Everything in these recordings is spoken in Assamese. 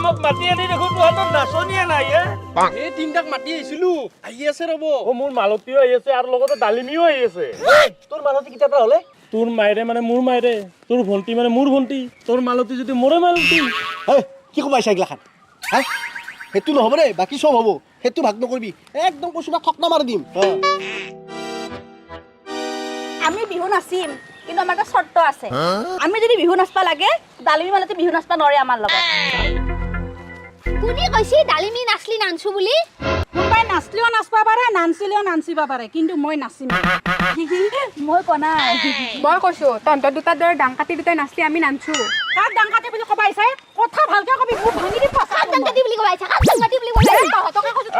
মোক মাতি আনি দেখোন তহঁতৰ নাচনীয়ে নাই এই তিনটাক মাতি আহিছিলো আহি আছে ৰ'ব মোৰ মালতীও আহি আছে আৰু লগতে ডালিমিও আহি আছে তোৰ মালতী কেতিয়াবা হ'লে তোৰ মায়েৰে মানে মোৰ মায়েৰে তোৰ ভণ্টি মানে মোৰ ভণ্টি তোৰ মালতী যদি মোৰে মালতী কি কমাইছা এইগিলাখান হা সেইটো নহ'ব দেই বাকী চব হ'ব সেইটো ভাগ নকৰিবি একদম কৈছো না ঠকনা মাৰি দিম আমি বিহু নাচিম কিন্তু আমাৰ এটা চৰ্ত আছে আমি যদি বিহু নাচবা লাগে ডালিমি মালতী বিহু নাচবা নৰে আমাৰ লগত কোনে কৈছি ডালিমি নাচলি নানছু বুলি কোনোবাই নাচলিও নাচবা পাৰে নানচিলেও নানচিবা পাৰে কিন্তু মই নাচিম মই কোৱা নাই মই কৈছো তহঁতৰ দুটাৰ দৰে ডাংকাটি দুটাই নাচলি আমি নানছো কাক ডাংকাটি বুলি ক'বা আহিছে কথা ভালকে ক'বি মোক ভাঙি দি পাছা কাক ডাংকাটি বুলি ক'বা আহিছা কাক ডাংকাটি বুলি ক'বা আহিছা তহঁতকে কৈছো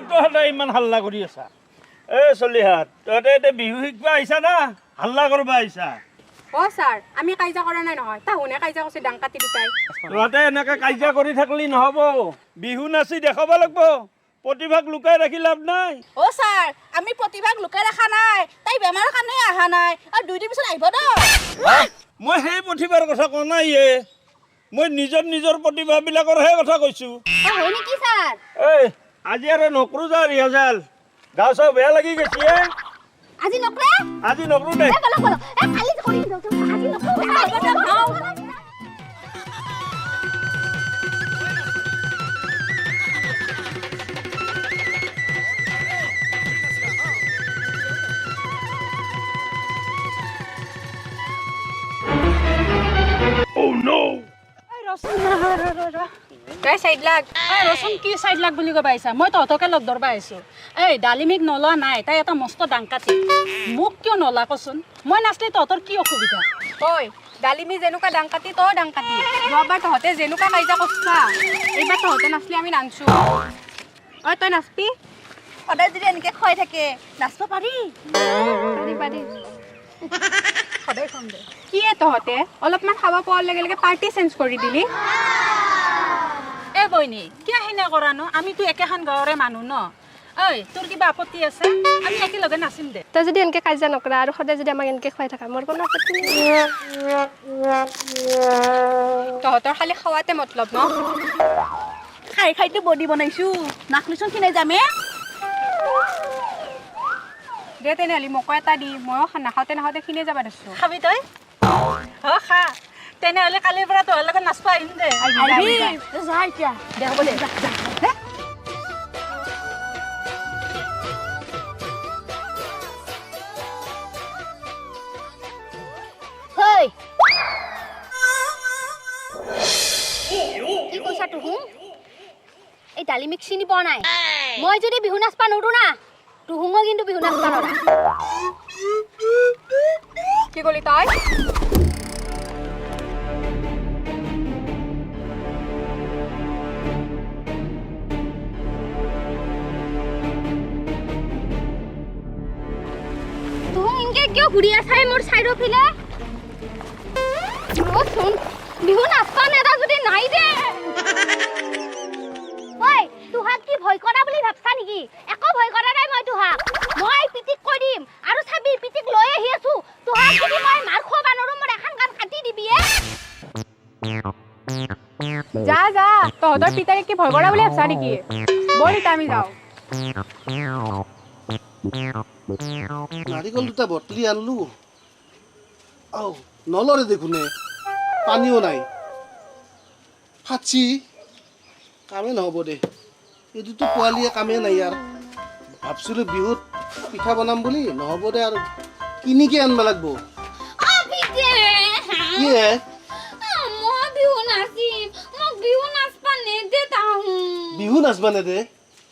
তহঁতে ইমান হাল্লা কৰি আছা চলিহাত তহঁতে এতিয়া বিহু শিকবা আহিছা না হাল্লা কৰবা আহিছা অ ছাৰ আমি কাজিয়া কৰা নাই নহয় তাহুনে কাজিয়া কৰিছে ডাংকাটি দুটাই তহঁতে এনেকে কাজিয়া কৰি থাকলি নহ'ব বিহু নাচি দেখাব লাগিব প্ৰতিভাক লুকাই ৰাখি লাভ নাই অ ছাৰ আমি প্ৰতিভাক লুকাই ৰাখা নাই তাই বেমাৰৰ কাৰণে অহা নাই আৰু 2 দিন পিছত আহিব দ মই সেই প্ৰতিভাৰ কথা কোৱা নাই মই নিজৰ প্ৰতিভাবিলাকৰহে কথা কৈছো হয় নেকি ছাৰ আজি আৰু নকৰো যা ৰিহাৰ্চেল গাঁও চাও বেয়া লাগি গৈছে আজি নকৰে আজি নকৰো দে বলো বলো কালি কৰি দিও আজি নকৰে তই চাইড লাগ ৰচোন কি চাইড লাগ বুলি ক'বা আহিছা মই তহঁতকে লগ ধৰবা আহিছো ডালিমিক নলোৱা নাই তাই এটা মস্ত ডাংকাটি মোক কিয় নলা কচোন মই নাচলি তহঁতৰ কি অসুবিধা ঐ ডালিমি যেনেকুৱা ডাংকাটি তই ডাংকাটি যোৱাবাৰ তহঁতে যেনেকুৱা কাজিয়া কৰছা এইবাৰ তহঁতে নাচলি আমি নানছো ঐ তই নাচবি সদায় যদি এনেকে খুৱাই থাকে নাচব পাৰি পাৰি সদায় খাম দে কিয়ে তহঁতে অলপমান খাব পোৱাৰ লগে লগে পাৰ্টি চেঞ্জ কৰি দিলি বইনী কিয় সেনে কৰা ন আমিতো একেখন গাঁৱৰে মানুহ ন তোৰ কিবা আপত্তি আছে আমি একেলগে নাচিম দে তই যদি এনেকে কাজিয়া নকৰা আৰু সদায় যদি আমাক এনেকে খুৱাই থাকা মোৰ কোনো আপত্তি নাই তহঁতৰ খালি খোৱাতে মতলব ন খাই খাইতো বডি বনাইছো নাখলিচোন খিনাই যামে দে তেনেহ'লে মোকো এটা দি ময়ো নাখাওঁতে নাখাওঁতে খিনাই যাবা দিছোঁ খাবি তই খা তেনেহ'লে কালিৰ পৰা তোৰ লগত নাচব আহিম দে যা এতিয়া দে হ'ব দে কি কৈছা তুহু এই ডালিমিক চিনি পোৱা নাই মই যদি বিহু নাচবা নৰো না তুহুঙো কিন্তু বিহু নাচবা নৰা কি ক'লি তই তুহুং ইনকে কিয় ঘূৰি আছাই মোৰ চাইডৰ ফালে ৰচোন বিহু নাচবা নেদা যদি নাই দে ঐ তুহাক কি ভয় কৰা বুলি ভাবছা নেকি একো ভয় কৰা নাই মই তুহাক মই পিটিক কৈ দিম আৰু চাবি পিটিক লৈ আহি আছো তুহাক যদি মই মাৰ খোৱা নৰো মোৰ এখন কাণ কাটি দিবি যা যা তহঁতৰ পিতাকে কি ভয় কৰা বুলি ভাবছা নেকি বল এতিয়া আমি যাওঁ নাৰিকল দুটা বটলি আনলো নলৰে দেখোনে পানীও নাই ফাটছি কামে নহ'ব দে এইটোতো পোৱালিয়ে কামে নাই ইয়াৰ ভাবছিলো বিহুত পিঠা বনাম বুলি নহ'ব দে আৰু কিনিকে আনবা লাগব কি হে বিহু নাচবা নেদে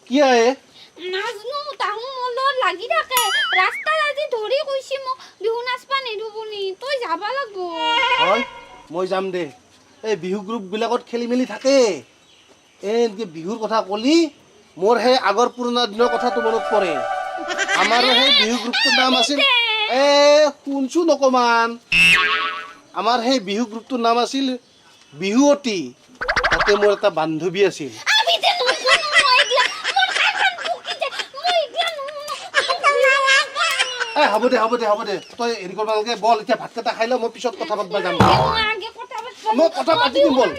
কি আহে নাজনো তাহু মলত লাগি থাকে ৰাস্তাত আজি ধৰি কৈছি মোক বিহু নাচবা নেদু বুলি তই যাবা লাগব হয় মই যাম দে এই বিহু গ্ৰুপবিলাকত খেলি মেলি থাকে এনেকে বিহুৰ কথা কলি মোৰ সেই আগৰ পুৰণা দিনৰ কথাটো মনত পৰে আমাৰ সেই বিহু গ্ৰুপটোৰ নাম আছিল শুনছোন অকমান আমাৰ সেই বিহু গ্ৰুপটোৰ নাম আছিল বিহুৱতী তাতে মোৰ এটা বান্ধৱী আছিল হ'ব দে তই হেৰি কৰিব নালাগে বল এতিয়া ভাতকেইটা খাই ল মই পিছত কথা পাতিব যাম মই কথা পাতি দিম বল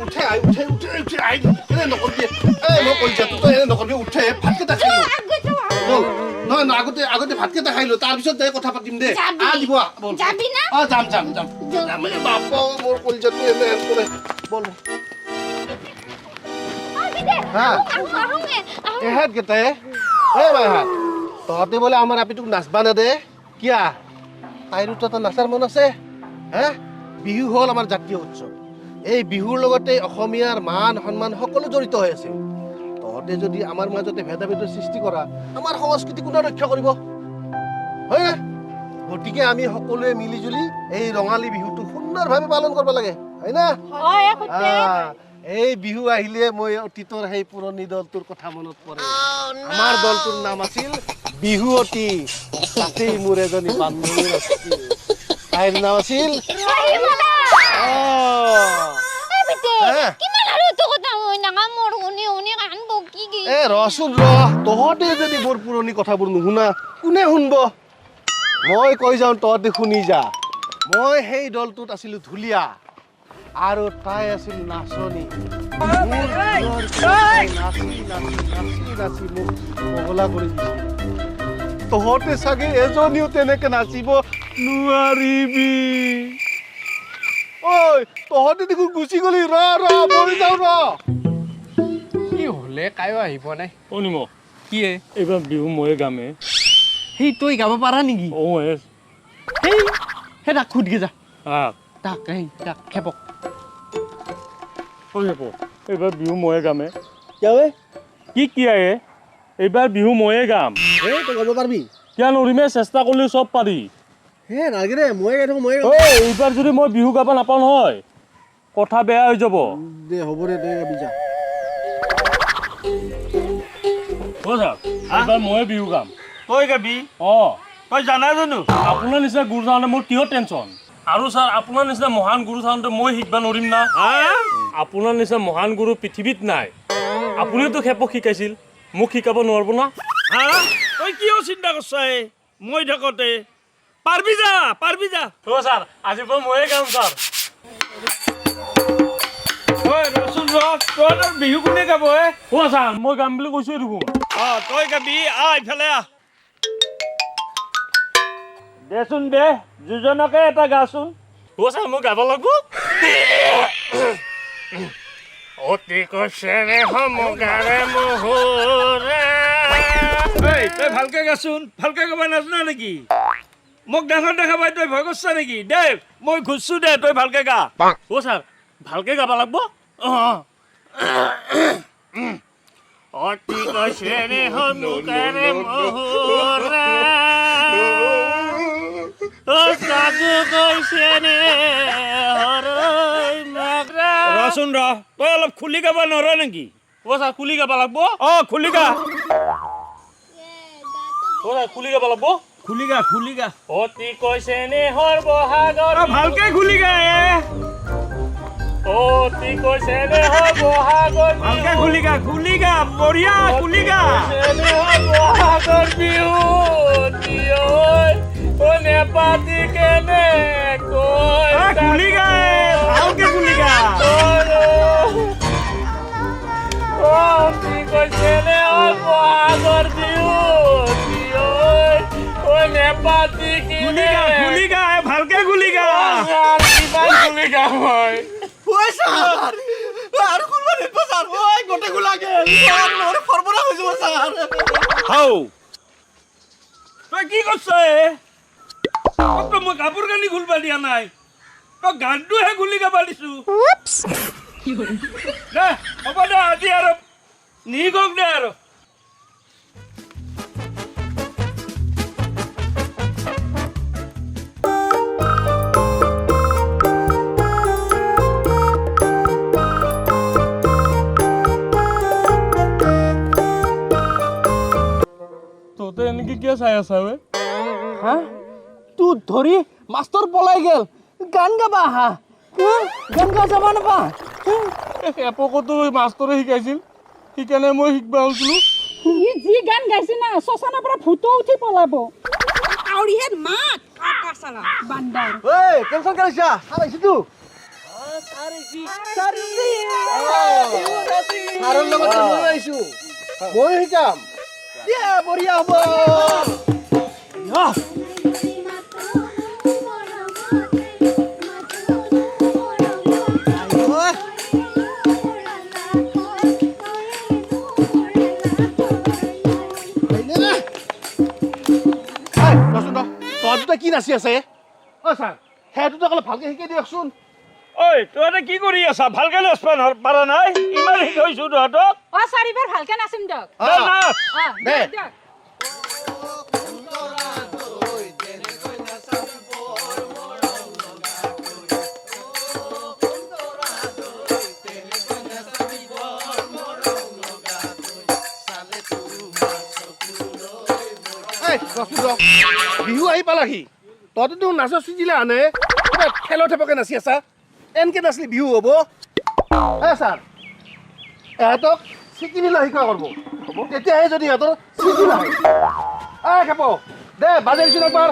উঠে আহি এনে নকৰিবি মই কৈ যাতো তই এনে নকৰিবি উঠে ভাতকেইটা খাই ল বল নহয় আগতে ভাতকেইটা খাই ল তাৰপিছত যাই কথা পাতিম দে দিব বল যাবি না যাম বাপা মোৰ কলজাটো এনে কৰে বল এহেত কেইটাই বাইহাত তহঁতে বোলে আমাৰ আপিটোক নাচবা নেদে কিয়া তাইৰো তো নাচাৰ মন আছে হে বিহু হ'ল আমাৰ জাতীয় উৎসৱ এই বিহুৰ লগতে অসমীয়াৰ মান সন্মান সকলো জড়িত হৈ আছে তহঁতে যদি আমাৰ মাজতে ভেদাভেদৰ সৃষ্টি কৰা আমাৰ সংস্কৃতি কোনে ৰক্ষা কৰিব হয় না গতিকে আমি সকলোৱে মিলি জুলি এই ৰঙালী বিহুটো সুন্দৰভাৱে পালন কৰিব লাগে হয় না এই বিহু আহিলে মই অতীতৰ সেই পুৰণি দলটোৰ কথা মনত পৰে আমাৰ দলটোৰ নাম আছিল বিহুৱতী তাতেই মোৰ এজনী বান্ধৱী আছিল তাইৰ নাম আছিল ৰচোন তহঁতে যদি বৰ পুৰণি কথাবোৰ নুশুনা কোনে শুনব মই কৈ যাওঁ তহঁতে শুনি যা মই সেই দলটোত আছিলো ঢুলীয়া আৰু তাই আছিল নাচনী নাচি মোক পগলা কৰি দিছিল তহঁতে চাগে এজনীও তেনেকে নাচিব নোৱাৰিবি ঐ তহঁতে দেখোন গুচি গলি ৰ মৰি যাওঁ কি হলে কায়ো আহিব নাই শুনিম কি এইবাৰ বিহু ময়ে গামে সেই তই গাব পাৰা নেকি সেই তাক সুধি যা তাক খেপক এইবাৰ বিহু ময়ে গামে কি আহে এইবাৰ বিহু ময়ে গাম তই গাব পাৰিবি কিয় নৰিমে চেষ্টা কৰিলে চব পাৰি হে নালাগে দে মই গাই থাকোঁ মই এইবাৰ যদি মই বিহু গাব নাপাওঁ নহয় কথা বেয়া হৈ যাব দে হ'ব দে তই গাবি যা এইবাৰ ময়ে বিহু গাম তই গাবি তই জানা জানো আপোনাৰ নিচিনা গুৰু চাওঁতে মোৰ কিহৰ টেনচন আৰু ছাৰ আপোনাৰ নিচিনা মহান গুৰু চাওঁতে মই শিকিব নোৱাৰিম না আপোনাৰ নিচিনা মহান গুৰু পৃথিৱীত নাই আপুনিতো খেপক শিকাইছিল মোক শিকাব নোৱাৰিব না তই কিয় চিন্তা কৰিছ মই থাকোঁতে পাৰবি যা ছাৰ আজিৰ পৰা ময়ে গাম ছাৰ বিহু কোনে গাব ছাৰ মই গাম বুলি কৈছোৱে দেখোন তই গাবি ইফালে দেচোন দে দুজনকে এটা গাচোন ছাৰ মই গাব লাগিব অতি কচেৰে সমগাৰে মোহৰে তই ভালকে গাচোন ভালকে গাব নাজানা নেকি মোক ডাঙৰ দেখাবাই তই ভয় কৰিছা নেকি দে মই খুজছো দে তই ভালকে গা ছাৰ ভালকে গাব লাগিব অতি কচেৰে সমগাৰে মোহৰে ৰচোন তই অলপ খুলি গাব নোৱাৰ নেকি ছাৰ খুলি গাব লাগিব খুলি গা খুলি গাব লাগিব খুলি গা অতি কৈছে নেহৰ বহাগৰ ভালকে খুলি গা অতি কৈছে নেহৰ বহাগৰ ভালকে খুলি গা বঢ়িয়া খুলি গা নেহৰ বহাগৰ বিহু নেপাতি কেনে খুলি গা ভালকে খুলি গা অতি কৈছে নেহৰ বহাগৰ বিহু নেপাতি খুলি গা ভালকে খুলি গা কিমান খুলি গা হয় তই কি করছ মই কাপোৰ কানি খুলবা দিয়া নাই তই গানটোহে খুলি গাবা দিছো দে হ'ব দে আজি আৰু নিগক দে আৰু তহঁতে এনেকে কিয় চাই আছা তোৰ ধৰি মাষ্টৰ পলাই গেল গান গাবা আহা গান গা যাবা নাপা এপকতো মাষ্টৰে শিকাইছিল সেইকাৰণে মই শিকবা হৈছিলো যি গান গাইছে না শ্মশানৰ পৰা ভূতো উঠি পলাব কাউৰীহেন মাত কাছালা বান্দৰ এই টেনচন কৰিছা চাইছো তো ছাৰৰ লগত মই আহিছো মই শিকাম দিয়া বঢ়িয়া হ'ব তই কি নাচি আছে অ ছাৰ সেইটোতো অলপ ভালকে শিকাই দিয়কচোন ঐ তহঁতে কি কৰি আছা ভালকে নাচবা পাৰা নাই ইমান শিকাইছো তহঁতক অ চাৰিবাৰ ভালকে নাচিম দিয়ক নাচ দে বিহু আহি পালাহি তহঁতেতো নাচৰ চিজিলে আনে কিবা খেলৰ থেপকে নাচি আছা এনেকে নাচলি বিহু হ'ব ছাৰ এহঁতক চিকিনিলৈ শিকা কৰিব তেতিয়াহে যদি সিহঁতৰ চিকি নাহে খেপ দে বাজাই দিছোঁ একবাৰ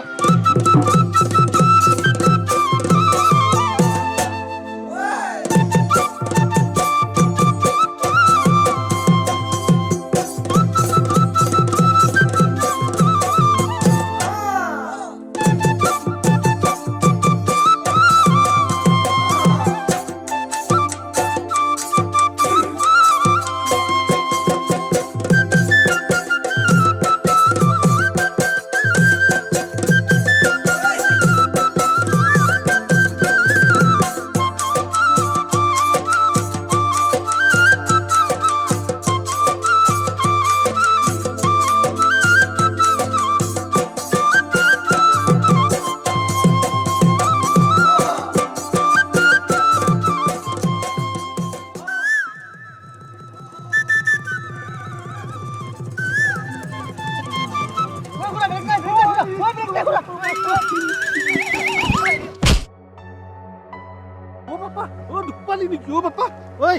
দুখ পালি নেকি অ' বাপ্পা ঐ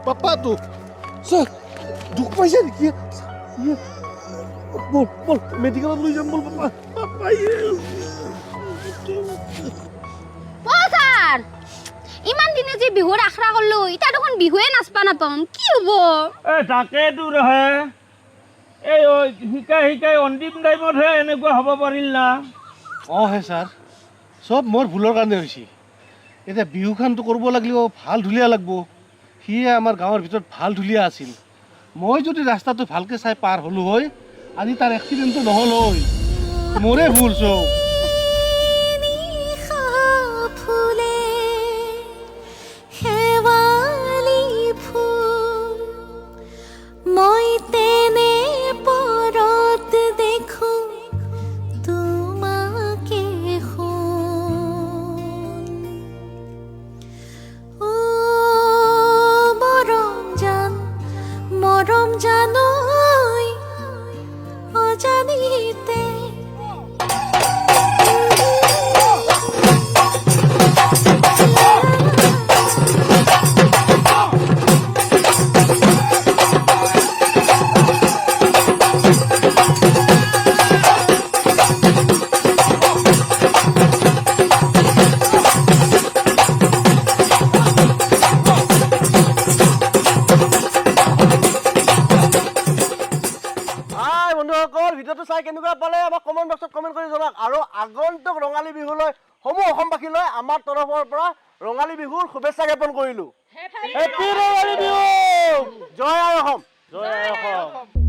বাপ্পাটো দুখ পাইছে নেকি বল বল মেডিকেলত লৈ যাম বল বাপ্পা বাপ্পাই ছাৰ ইমান দিনে যে বিহুৰ আখৰা কৰিলো এতিয়া দেখোন বিহুৱে নাচবা নাপাম কি হ'ব তাকেতো ৰহে এই শিকাই অন্তিম টাইমতহে এনেকুৱা হ'ব পাৰিল না অঁ হে ছাৰ চব মোৰ ভুলৰ কাৰণে হৈছে এতিয়া বিহুখানটো কৰিব লাগিব ভাল ঢুলীয়া লাগিব সিয়ে আমাৰ গাঁৱৰ ভিতৰত ভাল ঢুলীয়া আছিল মই যদি ৰাস্তাটো ভালকৈ চাই পাৰ হ'লোঁ হয় আজি তাৰ এক্সিডেণ্টটো নহ'ল হয় মোৰে ভুল চব মই তেনে পৰত দেখো তোমাকে মৰম জানৈ অজানিতে ভিডিঅ'টো চাই কেনেকুৱা পালে আমাক কমেণ্ট বক্সত কমেণ্ট কৰি জনাওক আৰু আগন্তুক ৰঙালী বিহুলৈ সমূহ অসমবাসীলৈ আমাৰ তৰফৰ পৰা ৰঙালী বিহুৰ শুভেচ্ছা জ্ঞাপন কৰিলোঁ হেপী ৰঙালী বিহু জয় আই অসম জয় আই অসম